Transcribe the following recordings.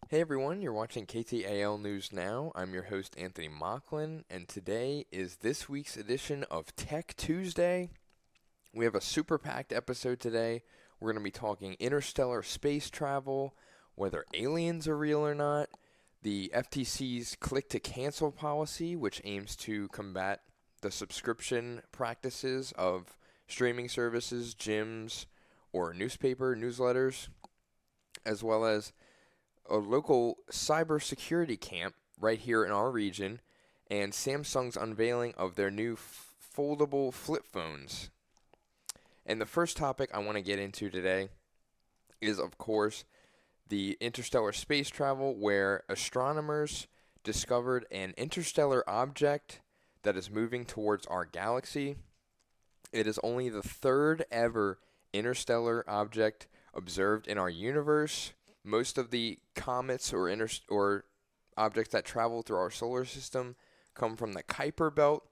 Hey everyone, you're watching KTAL News Now. I'm your host Anthony Mocklin, and today is this week's edition of Tech Tuesday. We have a super packed episode today. We're going to be talking interstellar space travel, whether aliens are real or not, the FTC's Click-to-Cancel policy, which aims to combat the subscription practices of streaming services, gyms, or newsletters, as well as a local cybersecurity camp right here in our region, and Samsung's unveiling of their new foldable flip phones. And the first topic I want to get into today is, of course, the interstellar space travel, where astronomers discovered an interstellar object that is moving towards our galaxy. It is only the third ever interstellar object observed in our universe. Most of the comets or objects that travel through our solar system come from the Kuiper belt,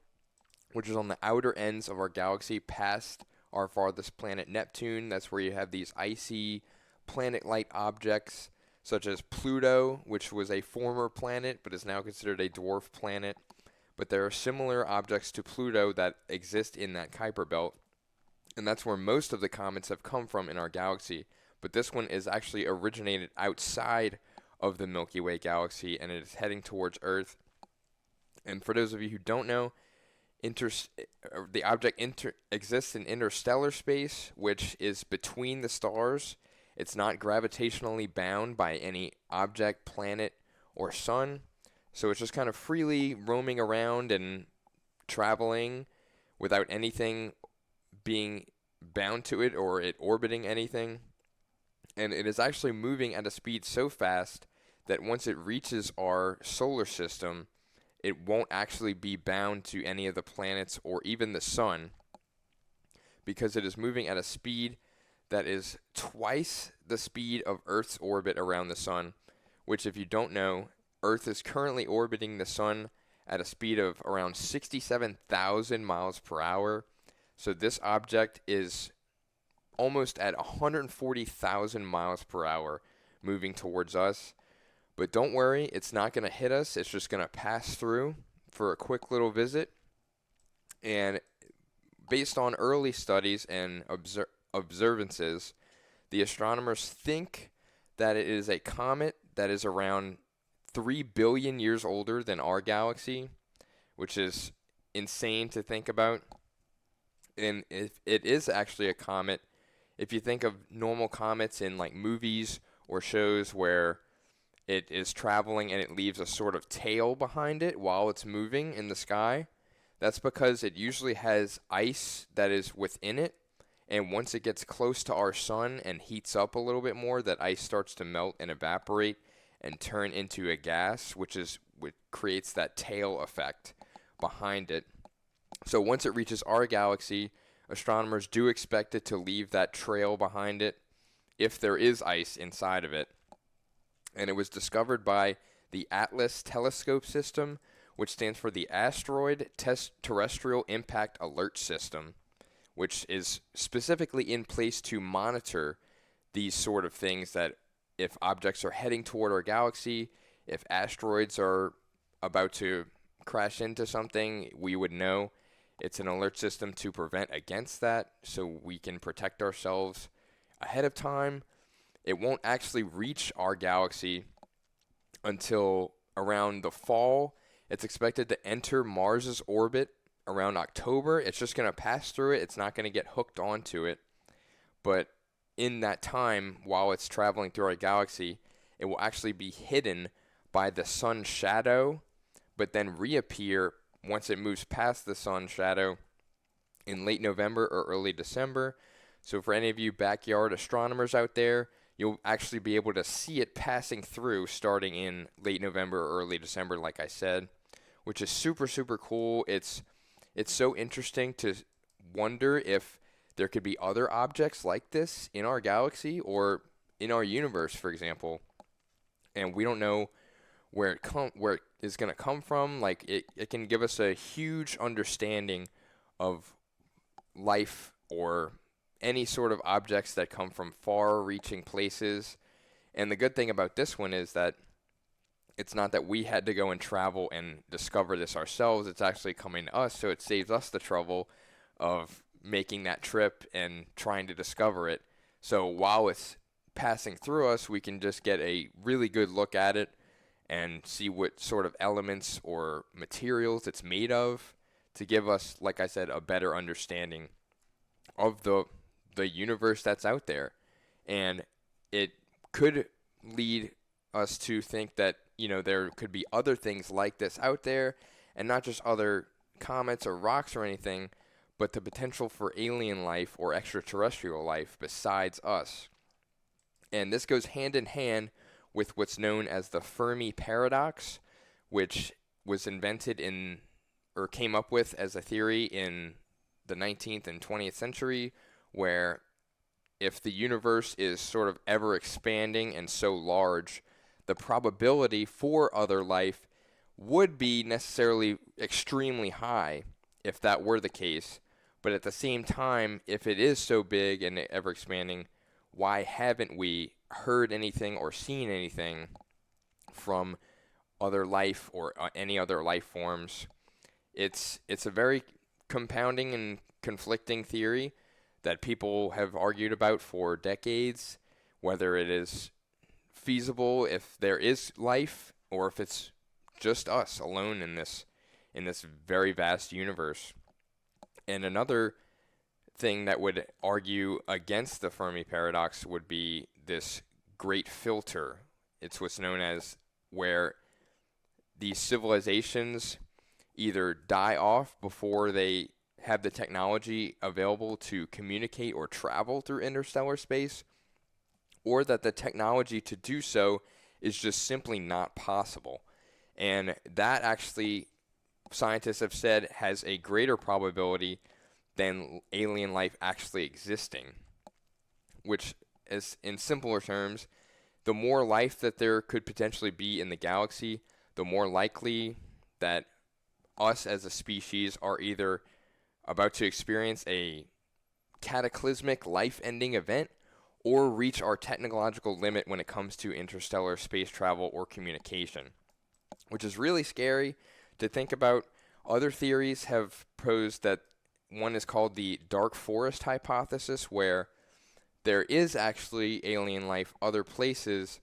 which is on the outer ends of our galaxy past our farthest planet, Neptune. That's where you have these icy planet-like objects such as Pluto, which was a former planet but is now considered a dwarf planet. But there are similar objects to Pluto that exist in that Kuiper belt, and that's where most of the comets have come from in our galaxy. But this one is actually originated outside of the Milky Way galaxy, and it is heading towards Earth. And for those of you who don't know, the object exists in interstellar space, which is between the stars. It's not gravitationally bound by any object, planet, or sun. So it's just kind of freely roaming around and traveling without anything being bound to it or it orbiting anything. And it is actually moving at a speed so fast that once it reaches our solar system, it won't actually be bound to any of the planets or even the sun, because it is moving at a speed that is twice the speed of Earth's orbit around the sun, which, if you don't know, Earth is currently orbiting the sun at a speed of around 67,000 miles per hour. So this object is almost at 140,000 miles per hour moving towards us. But don't worry, it's not going to hit us. It's just going to pass through for a quick little visit. And based on early studies and observances, the astronomers think that it is a comet that is around 3 billion years older than our galaxy, which is insane to think about. And if it is actually a comet, if you think of normal comets in like movies or shows where it is traveling and it leaves a sort of tail behind it while it's moving in the sky, that's because it usually has ice that is within it. And once it gets close to our sun and heats up a little bit more, that ice starts to melt and evaporate and turn into a gas, which creates that tail effect behind it. So once it reaches our galaxy, astronomers do expect it to leave that trail behind it if there is ice inside of it. And it was discovered by the ATLAS telescope system, which stands for the Asteroid Terrestrial Impact Alert System, which is specifically in place to monitor these sort of things, that if objects are heading toward our galaxy, if asteroids are about to crash into something, we would know. It's an alert system to prevent against that, so we can protect ourselves ahead of time. It won't actually reach our galaxy until around the fall. It's expected to enter Mars's orbit around October. It's just going to pass through it. It's not going to get hooked onto it. But in that time, while it's traveling through our galaxy, it will actually be hidden by the sun's shadow, but then reappear once it moves past the sun shadow in late November or early December. So for any of you backyard astronomers out there, you'll actually be able to see it passing through starting in late November or early December, like I said, which is super, super cool. It's so interesting to wonder if there could be other objects like this in our galaxy or in our universe, for example. And we don't know where it is going to come from. Like it can give us a huge understanding of life or any sort of objects that come from far-reaching places. And the good thing about this one is that It's not that we had to go and travel and discover this ourselves. It's actually coming to us, so it saves us the trouble of making that trip and trying to discover it. So while it's passing through us, we can just get a really good look at it and see what sort of elements or materials it's made of to give us, like I said, a better understanding of the universe that's out there. And it could lead us to think that, there could be other things like this out there, and not just other comets or rocks or anything, but the potential for alien life or extraterrestrial life besides us. And this goes hand in hand with what's known as the Fermi paradox, which was invented or came up with as a theory in the 19th and 20th century, where if the universe is sort of ever expanding and so large, the probability for other life would be necessarily extremely high if that were the case. But at the same time, if it is so big and ever expanding, why haven't we heard anything or seen anything from other life or any other life forms? It's a very compounding and conflicting theory that people have argued about for decades, whether it is feasible if there is life or if it's just us alone in this very vast universe. And another thing that would argue against the Fermi paradox would be this great filter. It's what's known as where these civilizations either die off before they have the technology available to communicate or travel through interstellar space, or that the technology to do so is just simply not possible. And that actually, scientists have said, has a greater probability than alien life actually existing, which is, in simpler terms, the more life that there could potentially be in the galaxy, the more likely that us as a species are either about to experience a cataclysmic life-ending event or reach our technological limit when it comes to interstellar space travel or communication, which is really scary to think about. Other theories have posed that one is called the dark forest hypothesis, where there is actually alien life other places,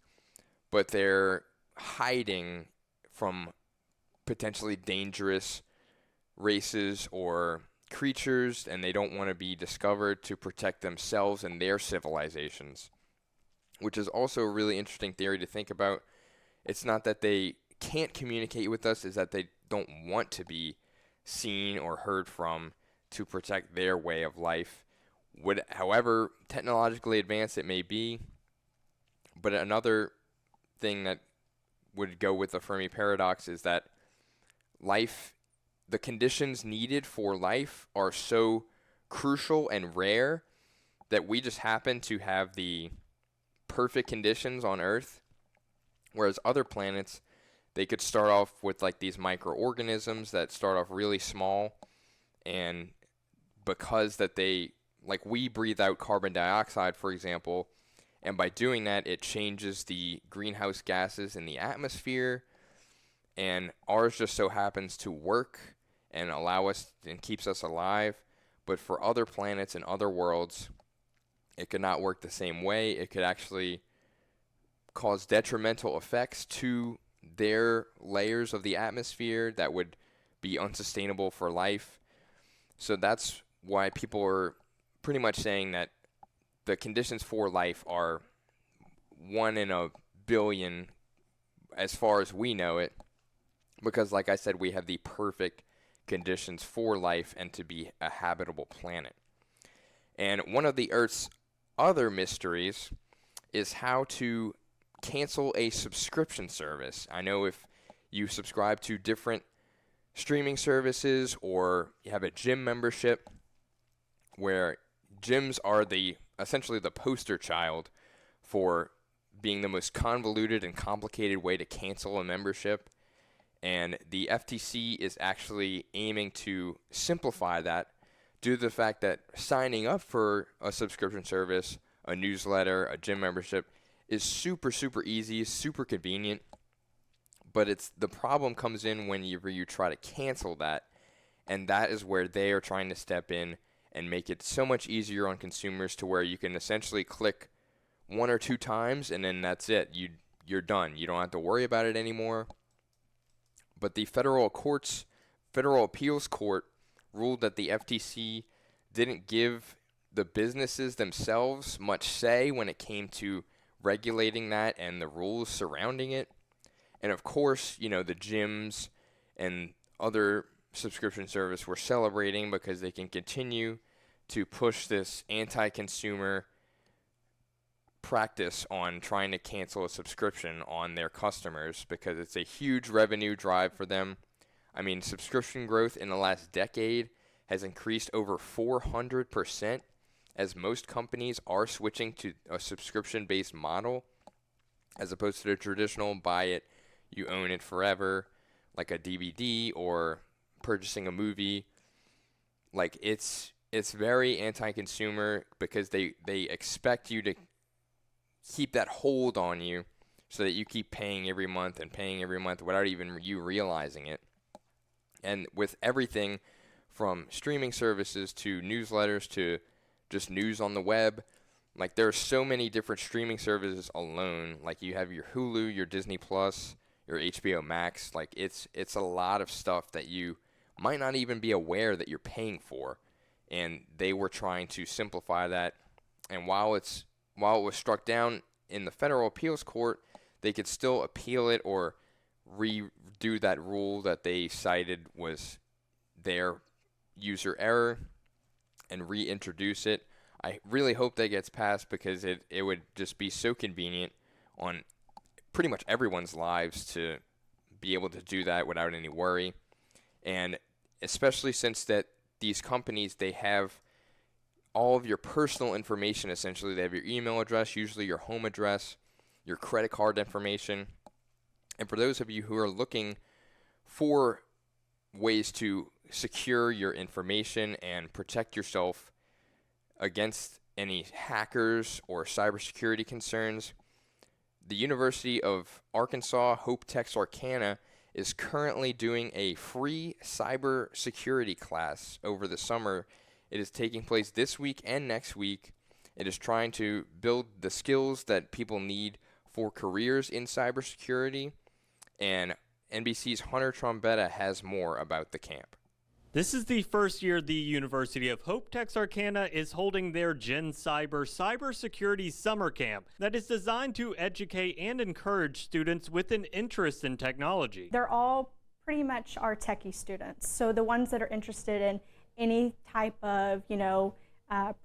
but they're hiding from potentially dangerous races or creatures, and they don't want to be discovered to protect themselves and their civilizations, which is also a really interesting theory to think about. It's not that they can't communicate with us, is that they don't want to be seen or heard from to protect their way of life, however technologically advanced it may be. But another thing that would go with the Fermi paradox is that the conditions needed for life are so crucial and rare that we just happen to have the perfect conditions on Earth, whereas other planets, they could start off with like these microorganisms that start off really small, and because that we breathe out carbon dioxide, for example, and by doing that, it changes the greenhouse gases in the atmosphere, and ours just so happens to work and allow us and keeps us alive. But for other planets and other worlds, it could not work the same way. It could actually cause detrimental effects to their layers of the atmosphere that would be unsustainable for life. So that's why people are pretty much saying that the conditions for life are 1 in a billion as far as we know it, because like I said, we have the perfect conditions for life and to be a habitable planet. And one of the Earth's other mysteries is how to cancel a subscription service. I know if you subscribe to different streaming services or you have a gym membership, where gyms are essentially the poster child for being the most convoluted and complicated way to cancel a membership. And the FTC is actually aiming to simplify that due to the fact that signing up for a subscription service, a newsletter, a gym membership is super, super easy, super convenient. But the problem comes in whenever you try to cancel that, and that is where they are trying to step in and make it so much easier on consumers to where you can essentially click one or two times and then that's it. You're done. You don't have to worry about it anymore. But the Federal Appeals Court ruled that the FTC didn't give the businesses themselves much say when it came to regulating that and the rules surrounding it. And of course, the gyms and other subscription service were celebrating because they can continue to push this anti-consumer practice on trying to cancel a subscription on their customers because it's a huge revenue drive for them. I mean, subscription growth in the last decade has increased over 400% as most companies are switching to a subscription-based model as opposed to the traditional buy it, you own it forever, like a DVD or purchasing a movie. Like it's very anti-consumer because they expect you to keep that hold on you so that you keep paying every month without even you realizing it. And with everything from streaming services to newsletters to just news on the web, like there are so many different streaming services alone. Like you have your Hulu, your Disney Plus, your HBO Max. Like it's a lot of stuff that you might not even be aware that you're paying for. And they were trying to simplify that. And while it was struck down in the Federal Appeals Court, they could still appeal it or redo that rule that they cited was their user error and reintroduce it. I really hope that gets passed because it would just be so convenient on pretty much everyone's lives to be able to do that without any worry. And especially since that these companies, they have all of your personal information essentially. They have your email address, usually your home address, your credit card information. And for those of you who are looking for ways to secure your information and protect yourself against any hackers or cybersecurity concerns, the University of Arkansas Hope Texarkana is currently doing a free cybersecurity class over the summer. It is taking place this week and next week. It is trying to build the skills that people need for careers in cybersecurity. And NBC's Hunter Trombetta has more about the camp. This is the first year the University of Hope Texarkana is holding their Gen Cybersecurity Summer Camp that is designed to educate and encourage students with an interest in technology. They're all pretty much our techie students. So the ones that are interested in any type of,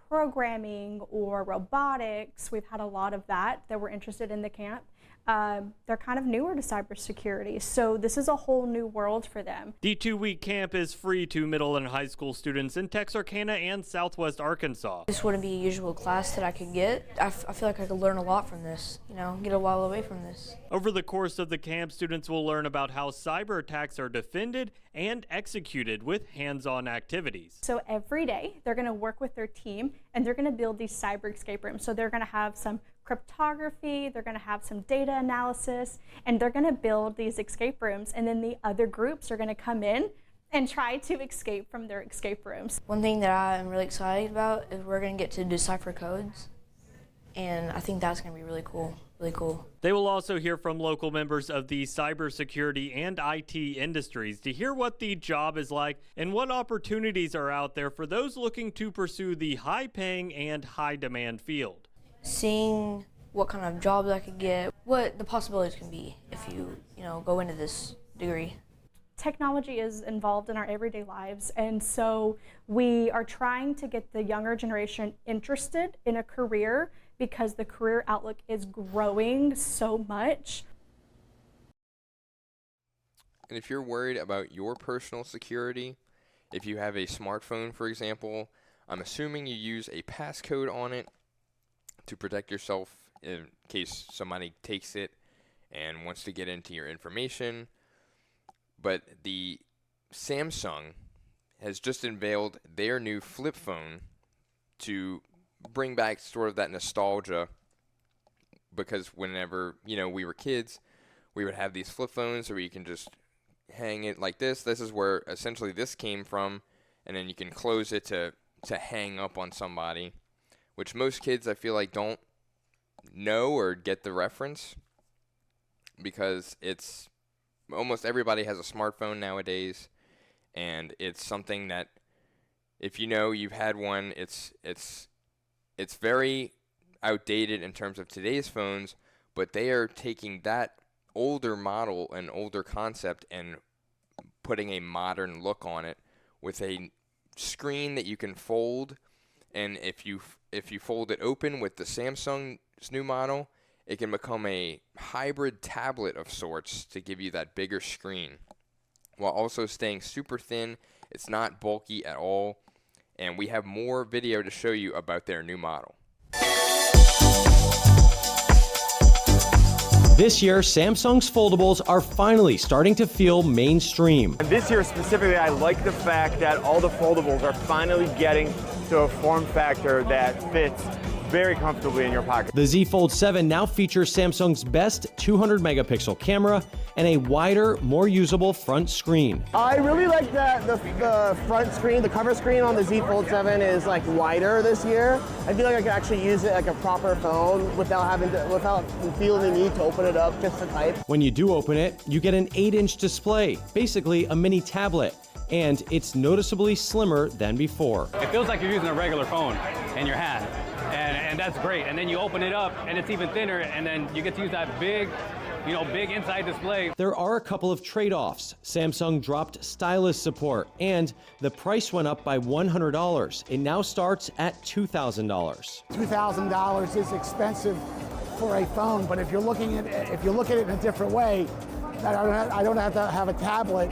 programming or robotics, we've had a lot of that were interested in the camp. They're kind of newer to cybersecurity, so this is a whole new world for them. The 2-week camp is free to middle and high school students in Texarkana and Southwest Arkansas. This wouldn't be a usual class that I could get. I feel like I could learn a lot from this, get a while away from this. Over the course of the camp, students will learn about how cyber attacks are defended and executed with hands-on activities. So every day, they're going to work with their team, and they're going to build these cyber escape rooms. So they're going to have some cryptography, they're going to have some data analysis, and they're going to build these escape rooms, and then the other groups are going to come in and try to escape from their escape rooms. One thing that I'm really excited about is we're going to get to decipher codes, and I think that's going to be really cool. They will also hear from local members of the cybersecurity and IT industries to hear what the job is like and what opportunities are out there for those looking to pursue the high-paying and high-demand field. Seeing what kind of jobs I could get, what the possibilities can be if you go into this degree. Technology is involved in our everyday lives, and so we are trying to get the younger generation interested in a career because the career outlook is growing so much. And if you're worried about your personal security, if you have a smartphone, for example, I'm assuming you use a passcode on it to protect yourself in case somebody takes it and wants to get into your information. But the Samsung has just unveiled their new flip phone to bring back sort of that nostalgia, because whenever we were kids, we would have these flip phones where you can just hang it like this. This is where essentially this came from, and then you can close it to hang up on somebody, which most kids I feel like don't know or get the reference, because it's almost everybody has a smartphone nowadays, and it's something that if you know you've had one, it's very outdated in terms of today's phones, but they are taking that older model and older concept and putting a modern look on it with a screen that you can fold. And if you fold it open with the Samsung's new model, it can become a hybrid tablet of sorts to give you that bigger screen while also staying super thin. It's not bulky at all, and we have more video to show you about their new model. This year, Samsung's foldables are finally starting to feel mainstream. And this year specifically, I like the fact that all the foldables are finally getting to a form factor that fits very comfortably in your pocket. The Z Fold 7 now features Samsung's best 200 megapixel camera and a wider, more usable front screen. I really like that the front screen, the cover screen on the Z Fold 7 is like wider this year. I feel like I could actually use it like a proper phone without feeling the need to open it up just to type. When you do open it, you get an 8-inch display, basically a mini tablet, and it's noticeably slimmer than before. It feels like you're using a regular phone in your hand, and that's great. And then you open it up, and it's even thinner, and then you get to use that big inside display. There are a couple of trade-offs. Samsung dropped stylus support, and the price went up by $100. It now starts at $2,000. $2,000 is expensive for a phone, but if you look at it in a different way, that I don't have to have a tablet.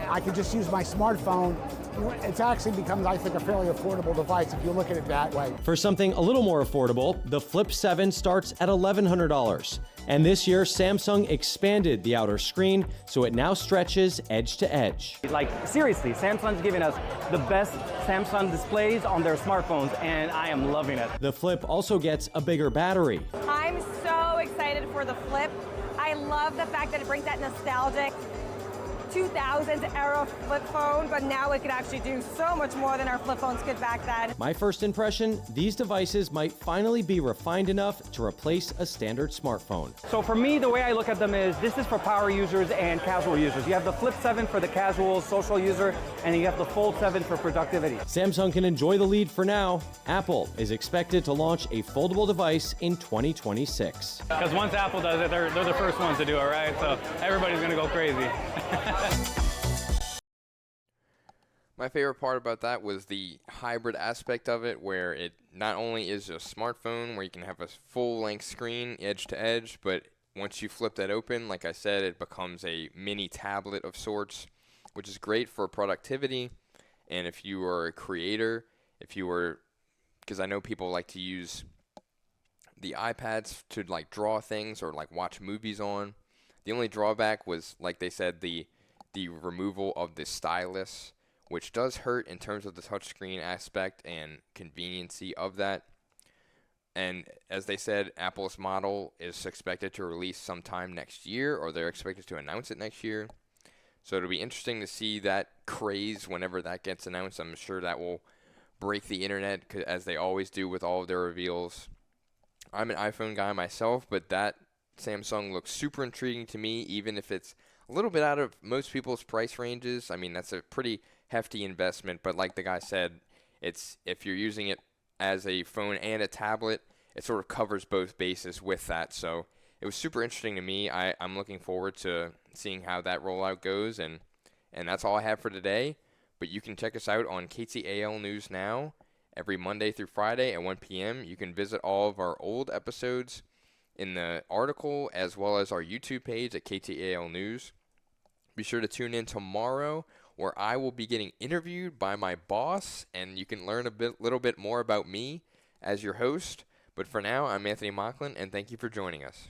I can just use my smartphone. It actually becomes, I think, a fairly affordable device if you look at it that way. For something a little more affordable, the Flip 7 starts at $1,100. And this year, Samsung expanded the outer screen so it now stretches edge to edge. Like, seriously, Samsung's giving us the best Samsung displays on their smartphones, and I am loving it. The Flip also gets a bigger battery. I'm so excited for the Flip. I love the fact that it brings that nostalgic 2000s era flip phone, but now it can actually do so much more than our flip phones could back then. My first impression, these devices might finally be refined enough to replace a standard smartphone. So for me, the way I look at them is this is for power users and casual users. You have the Flip 7 for the casual social user, and you have the Fold 7 for productivity. Samsung can enjoy the lead for now. Apple is expected to launch a foldable device in 2026. Because once Apple does it, they're the first ones to do it, right? So everybody's going to go crazy. My favorite part about that was the hybrid aspect of it, where it not only is a smartphone where you can have a full-length screen edge to edge, but once you flip that open, like I said, it becomes a mini tablet of sorts, which is great for productivity. And if you are a creator, because I know people like to use the iPads to like draw things or like watch movies on. The only drawback was, like they said, the removal of the stylus, which does hurt in terms of the touchscreen aspect and conveniency of that. And as they said, Apple's model is expected to release sometime next year, or they're expected to announce it next year. So it'll be interesting to see that craze whenever that gets announced. I'm sure that will break the internet, as they always do with all of their reveals. I'm an iPhone guy myself, but that Samsung looks super intriguing to me, even if it's a little bit out of most people's price ranges. I mean, that's a pretty hefty investment, but like the guy said, it's if you're using it as a phone and a tablet, it sort of covers both bases with that. So it was super interesting to me. I'm looking forward to seeing how that rollout goes, and that's all I have for today. But you can check us out on KTAL News Now every Monday through Friday at 1 p.m. You can visit all of our old episodes in the article, as well as our YouTube page at KTAL News. Be sure to tune in tomorrow, where I will be getting interviewed by my boss, and you can learn little bit more about me as your host. But for now, I'm Anthony Mocklin, and thank you for joining us.